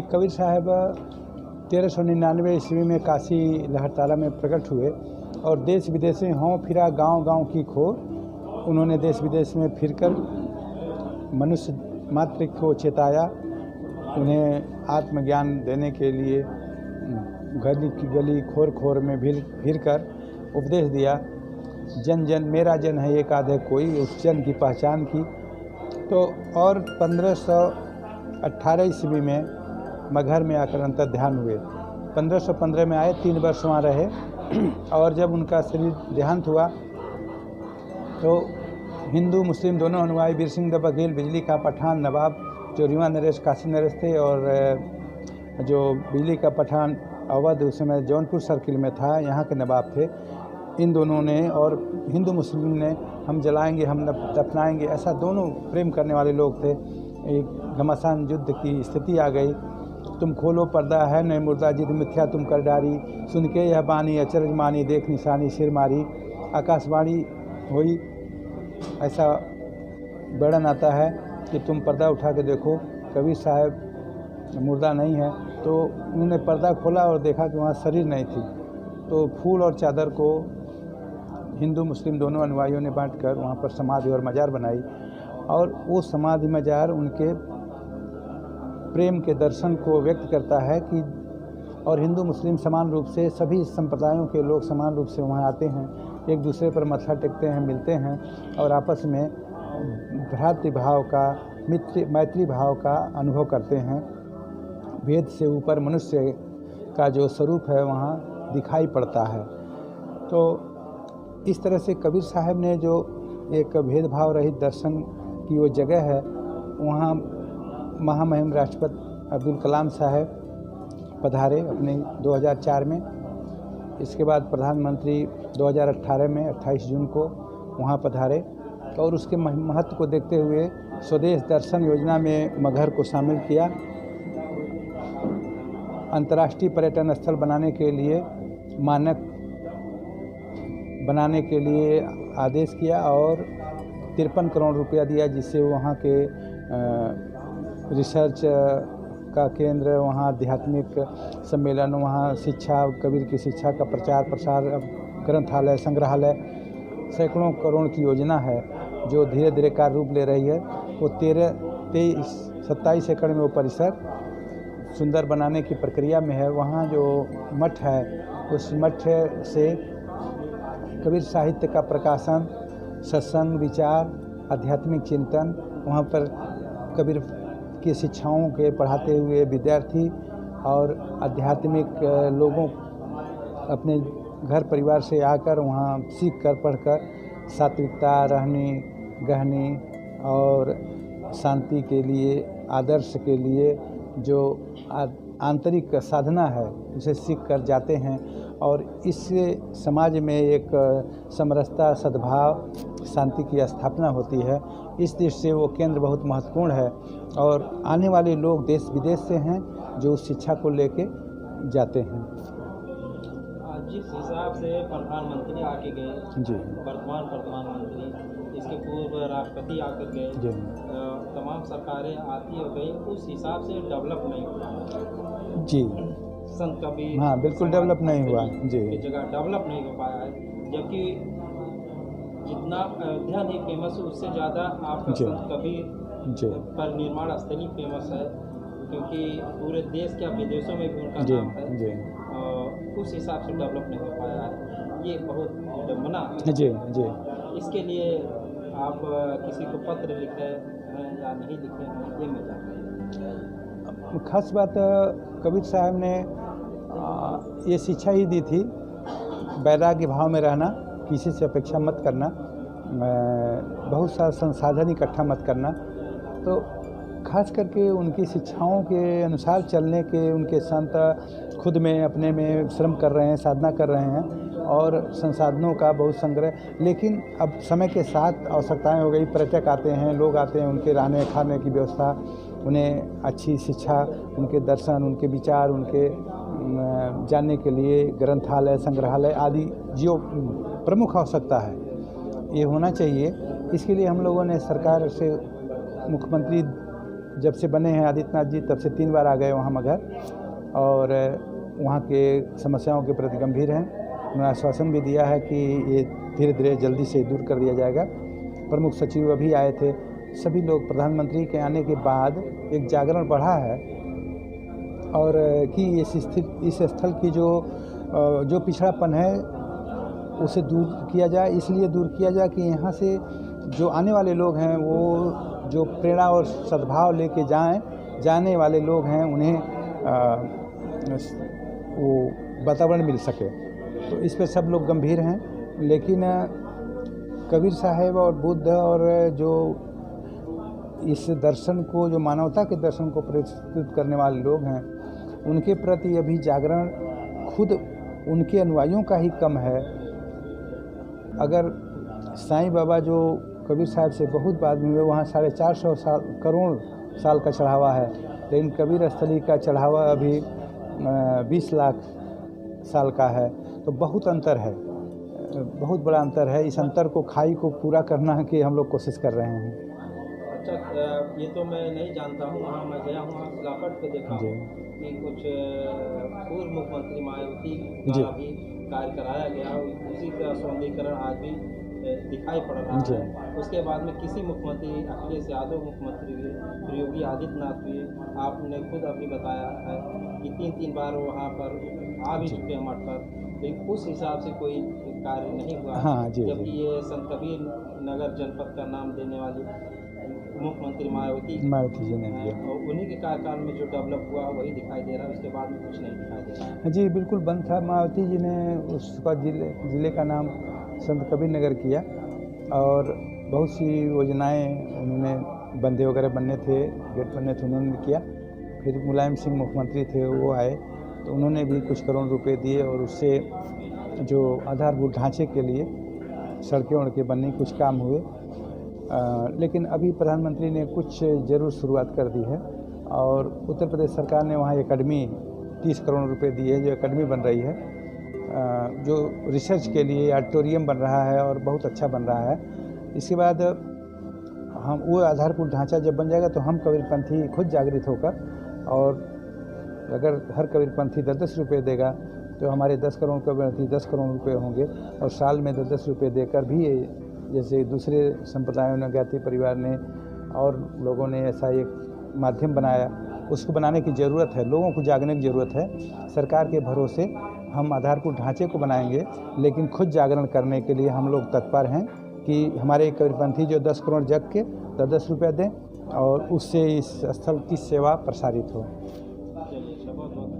कबीर साहब 1399 ईस्वी में काशी लहरतारा में प्रकट हुए और देश विदेश में हों फिरा गांव-गांव की खोर। उन्होंने देश विदेश में फिरकर मनुष्य मात्र को चेताया, उन्हें आत्मज्ञान देने के लिए गली की गली खोर खोर में फिर कर उपदेश दिया। जन जन मेरा जन है एक आधे कोई, उस जन की पहचान की। तो और 1518 ईस्वी में मगहर में आकर अंतर ध्यान हुए। 1515 में आए, 3 वर्ष वहाँ रहे और जब उनका शरीर देहांत हुआ तो हिंदू मुस्लिम दोनों अनुयायी वीर सिंह द बघेल, बिजली का पठान, नवाब जो रीवा नरेश काशी नरेश थे और जो बिजली का पठान अवध उस समय जौनपुर सर्किल में था, यहाँ के नवाब थे। इन दोनों ने और हिंदू मुस्लिम ने हम जलाएंगे हम दफनाएंगे, ऐसा दोनों प्रेम करने वाले लोग थे। एक घमासान युद्ध की स्थिति आ गई। तुम खोलो पर्दा है नहीं मुर्दा जिद मिथ्या तुम कर डारी, सुन के यह बानी अचरज मानी, देख निशानी सिर मारी। आकाशवाणी हुई, ऐसा वर्णन आता है कि तुम पर्दा उठा के देखो, कबीर साहब मुर्दा नहीं है। तो उन्होंने पर्दा खोला और देखा कि वहाँ शरीर नहीं थी। तो फूल और चादर को हिंदू मुस्लिम दोनों अनुयायियों ने बांटकर वहाँ पर समाधि और मजार बनाई और वो समाधि मजार उनके प्रेम के दर्शन को व्यक्त करता है कि और हिंदू मुस्लिम समान रूप से सभी संप्रदायों के लोग समान रूप से वहाँ आते हैं, एक दूसरे पर मत्था टेकते हैं, मिलते हैं और आपस में भ्रातृ भाव का मैत्री भाव का अनुभव करते हैं। भेद से ऊपर मनुष्य का जो स्वरूप है वहाँ दिखाई पड़ता है। तो इस तरह से कबीर साहब ने जो एक भेदभाव रहित दर्शन की वो जगह है, वहाँ महामहिम राष्ट्रपति अब्दुल कलाम साहब पधारे अपने 2004 में। इसके बाद प्रधानमंत्री 2018 में 28 जून को वहाँ पधारे और उसके महत्व को देखते हुए स्वदेश दर्शन योजना में मगहर को शामिल किया। अंतर्राष्ट्रीय पर्यटन स्थल बनाने के लिए मानक बनाने के लिए आदेश किया और 53 करोड़ रुपया दिया, जिससे वहाँ के रिसर्च का केंद्र, वहाँ आध्यात्मिक सम्मेलन, वहाँ शिक्षा, कबीर की शिक्षा का प्रचार प्रसार, ग्रंथालय, संग्रहालय, सैकड़ों करोड़ की योजना है जो धीरे धीरे कार्य रूप ले रही है। वो 27 एकड़ में वो परिसर सुंदर बनाने की प्रक्रिया में है। वहाँ जो मठ है, उस मठ से कबीर साहित्य का प्रकाशन, सत्संग, विचार, आध्यात्मिक चिंतन, वहाँ पर कबीर की शिक्षाओं के पढ़ाते हुए विद्यार्थी और आध्यात्मिक लोगों अपने घर परिवार से आकर वहाँ सीख कर पढ़कर सात्विकता, रहनी गहनी और शांति के लिए, आदर्श के लिए जो आंतरिक साधना है उसे सीख कर जाते हैं और इससे समाज में एक समरसता, सद्भाव, शांति की स्थापना होती है। इस दृष्टि से वो केंद्र बहुत महत्वपूर्ण है और आने वाले लोग देश विदेश से हैं जो उस शिक्षा को लेके जाते हैं। जिस हिसाब से प्रधानमंत्री आके गए, जी, वर्तमान प्रधानमंत्री, इसके पूर्व राष्ट्रपति आकर गए, जी, तमाम सरकारें आती हो गई, उस हिसाब से डेवलप नहीं हुआ। जी, संत कबीर, हाँ, बिल्कुल डेवलप नहीं हुआ। जी, की जगह डेवलप नहीं हो पाया है, जबकि जितना अयोध्या नहीं फेमस, उससे ज़्यादा आपका संत कबीर जी पर निर्माण स्थली फेमस है, क्योंकि पूरे देश क्या विदेशों में भी उनका जी, नाम है। जी, उस हिसाब से डेवलप नहीं हो पाया है, ये बहुत विडम्बना है। जी, जी। इसके लिए आप किसी को पत्र लिखे हैं या नहीं लिखे हैं, ये मैं जानना। खास बात कबीर साहब ने ये शिक्षा ही दी थी, वैराग्य भाव में रहना, किसी से अपेक्षा मत करना, बहुत सारा संसाधन इकट्ठा मत करना। तो खास करके उनकी शिक्षाओं के अनुसार चलने के उनके संत खुद में अपने में श्रम कर रहे हैं, साधना कर रहे हैं और संसाधनों का बहुत संग्रह। लेकिन अब समय के साथ आवश्यकताएं हो गई, पर्यटक आते हैं, लोग आते हैं, उनके रहने खाने की व्यवस्था, उन्हें अच्छी शिक्षा, उनके दर्शन, उनके विचार, उनके जानने के लिए ग्रंथालय, संग्रहालय आदि जो प्रमुख आवश्यकता है ये होना चाहिए। इसके लिए हम लोगों ने सरकार से मुख्यमंत्री जब से बने हैं आदित्यनाथ जी तब से 3 बार आ गए वहाँ मगहर, और वहाँ के समस्याओं के प्रति गंभीर हैं। उन्होंने आश्वासन भी दिया है कि ये धीरे धीरे जल्दी से दूर कर दिया जाएगा। प्रमुख सचिव अभी आए थे। सभी लोग, प्रधानमंत्री के आने के बाद एक जागरण बढ़ा है और कि इस स्थल की जो पिछड़ापन है उसे दूर किया जाए। इसलिए दूर किया जाए कि यहाँ से जो आने वाले लोग हैं वो जो प्रेरणा और सद्भाव लेके जाने वाले लोग हैं उन्हें वो वातावरण मिल सके। तो इस पे सब लोग गंभीर हैं। लेकिन कबीर साहब और बुद्ध और जो इस दर्शन को, जो मानवता के दर्शन को प्रस्तुत करने वाले लोग हैं, उनके प्रति अभी जागरण खुद उनके अनुयायियों का ही कम है। अगर साईं बाबा जो कबीर साहब से बहुत बाद में हुए, वहाँ 450 करोड़ साल का चढ़ावा है, लेकिन कबीर स्थली का चढ़ावा अभी 20 लाख साल का है। तो बहुत अंतर है, बहुत बड़ा अंतर है। इस अंतर को, खाई को पूरा करना की हम लोग कोशिश कर रहे हैं। अच्छा, ये तो मैं नहीं जानता हूँ। वहाँ मैं गया हूँ, सिलापट पे देखा हूँ कि कुछ पूर्व मुख्यमंत्री मायावती द्वारा भी कार्य कराया गया, उसी का सौंदर्यीकरण आज भी दिखाई पड़ रहा है। उसके बाद में किसी मुख्यमंत्री, अखिलेश यादव मुख्यमंत्री हुए, फिर योगी आदित्यनाथ हुए, आपने खुद अभी बताया है कि 3 बार वहाँ पर आ भी चुके हैं मठ पर, लेकिन उस हिसाब से कोई कार्य नहीं हुआ। हाँ, जबकि ये संत कबीर नगर जनपद का नाम देने वाली मुख्यमंत्री मायावती जी ने दिया, और उन्हीं के कार्यकाल में जो डेवलप हुआ वही दिखाई दे रहा है। उसके बाद में कुछ नहीं दिखाई दे रहा है। जी बिल्कुल बंद था। मायावती जी ने उसका जिले का नाम संत कबीर नगर किया और बहुत सी योजनाएं उन्होंने, बंदे वगैरह बनने थे, गेट बनने थे, उन्होंने किया। फिर मुलायम सिंह मुख्यमंत्री थे, वो आए तो उन्होंने भी कुछ करोड़ रुपए दिए और उससे जो आधारभूत ढांचे के लिए सड़कें वड़कें बनने कुछ काम हुए। लेकिन अभी प्रधानमंत्री ने कुछ ज़रूर शुरुआत कर दी है और उत्तर प्रदेश सरकार ने वहाँ एकेडमी 30 करोड़ रुपए दिए है, जो एकेडमी बन रही है, जो रिसर्च के लिए ऑडिटोरियम बन रहा है और बहुत अच्छा बन रहा है। इसके बाद हम वो आधारभूत ढांचा जब बन जाएगा तो हम कबीरपंथी खुद जागृत होकर, और अगर हर कबीरपंथी 10-10 रुपये देगा तो हमारे 10 करोड़ कबीरपंथी 10 करोड़ रुपये होंगे, और साल में 10-10 रुपये देकर भी, जैसे दूसरे संप्रदायों ने, ज्ञाति परिवार ने और लोगों ने ऐसा एक माध्यम बनाया, उसको बनाने की ज़रूरत है। लोगों को जागने की ज़रूरत है। सरकार के भरोसे हम आधारभूत ढांचे को बनाएंगे, लेकिन खुद जागरण करने के लिए हम लोग तत्पर हैं कि हमारे कबीरपंथी जो 10 करोड़ जग के 10-10 रुपये दें और उससे इस स्थल की सेवा प्रसारित हो। चलिए, बहुत बहुत